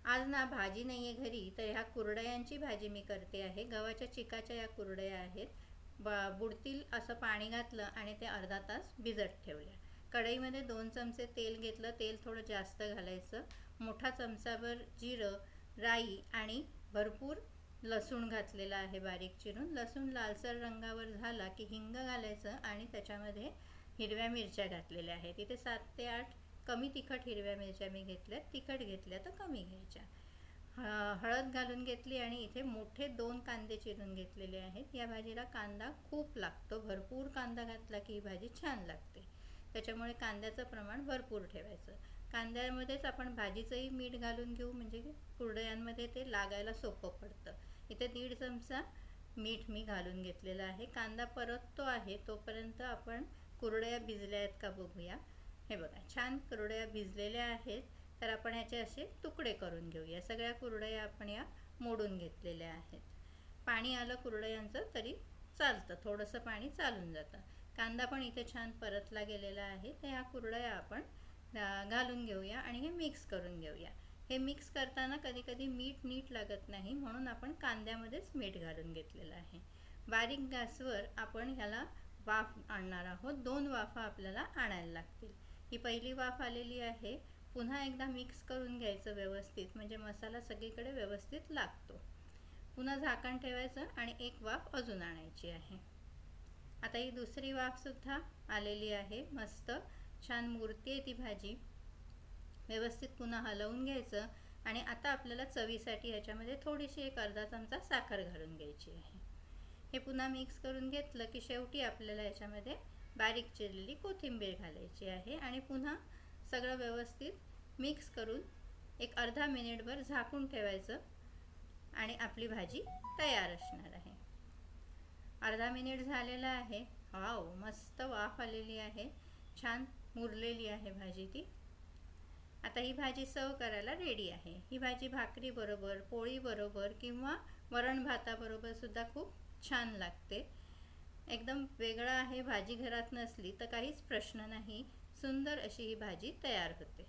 आज ना भाजी नाही आहे घरी, तर ह्या कुरडयांची भाजी मी करते आहे. गव्हाच्या चिकाच्या या कुरडया आहेत. बुडतील असं पाणी घातलं आणि ते अर्धा तास भिजत ठेवल्या. कढईमध्ये 2 चमचे तेल घेतलं. तेल थोडं जास्त घालायचं. मोठा चमचाभर जिरं, राई आणि भरपूर लसूण घातलेला आहे बारीक चिरून. लसूण लालसर रंगावर झाला की हिंग घालायचं आणि त्याच्यामध्ये हिरव्या मिरच्या घातलेल्या आहेत. इथे 7 ते 8 कमी तिखट हिरव्या मिरच्या मी घेतल्या. तिखट घेतल्या तर कमी घ्यायच्या. हळद घालून घेतली आणि इथे मोठे 2 कांदे चिरून घेतलेले आहेत. या भाजीला कांदा खूप लागतो. भरपूर कांदा घातला की ही भाजी छान लागते. त्याच्यामुळे कांद्याचं प्रमाण भरपूर ठेवायचं. कांद्यामध्येच आपण भाजीचंही मीठ घालून घेऊ, म्हणजे कुरडयांमध्ये ते लागायला सोपं पडतं. इथे 1.5 चमचा मीठ मी घालून घेतलेलं आहे. कांदा परततो आहे तोपर्यंत आपण कुरडया भिजल्या आहेत का बघूया. हे बघा, छान कुरडया भिजलेल्या आहेत. तर आपण याचे असे तुकडे करून घेऊया. सगळ्या कुरडया आपण या मोडून घेतलेल्या आहेत. पाणी आलं कुरडयांचं तरी चालतं, थोडंसं पाणी चालून जातं. कांदा पण इथे छान परतला गेलेला आहे. तर ह्या कुरडया आपण घालून घेऊया आणि हे मिक्स करून घेऊया. हे मिक्स करताना कधी कधी मीठ नीट लागत नाही, म्हणून आपण कांद्यामध्येच मीठ घालून घेतलेलं आहे. बारीक गॅसवर आपण ह्याला वाफ आणणार आहोत. 2 वाफा आपल्याला आणायला लागतील. ही पहिली वाफ आलेली आहे. पुन्हा एकदा मिक्स करून घ्यायचं व्यवस्थित, म्हणजे मसाला सगळीकडे व्यवस्थित लागतो. पुन्हा झाकण ठेवायचं आणि 1 वाफ अजून आणायची आहे. आता ही दुसरी वाफसुद्धा आलेली आहे. मस्त छान मुरते आहे ती भाजी. व्यवस्थित पुन्हा हलवून घ्यायचं आणि आता आपल्याला चवीसाठी ह्याच्यामध्ये थोडीशी 1 अर्धा चमचा साखर घालून घ्यायची आहे. हे पुन्हा मिक्स करून घेतलं की शेवटी आपल्याला याच्यामध्ये बारीक चिरलेली कोथिंबीर घालायची आहे आणि पुन्हा सगळं व्यवस्थित मिक्स करून 1 अर्धा मिनिटभर झाकून ठेवायचं आणि आपली भाजी तयार असणार आहे. अर्धा मिनिट झालेला आहे. वाव, मस्त वाफ आलेली आहे. छान मुरलेली आहे भाजी ती. आता ही भाजी सर्व करायला रेडी आहे. ही भाजी भाकरी बरोबर, पोळी बरोबर किंवा वरण भाताबरोबर सुद्धा खूप छान लागते. एकदम वेगळं आहे. भाजी घरात नसली तर काहीच प्रश्न नाही. सुंदर अशी ही भाजी तयार होते.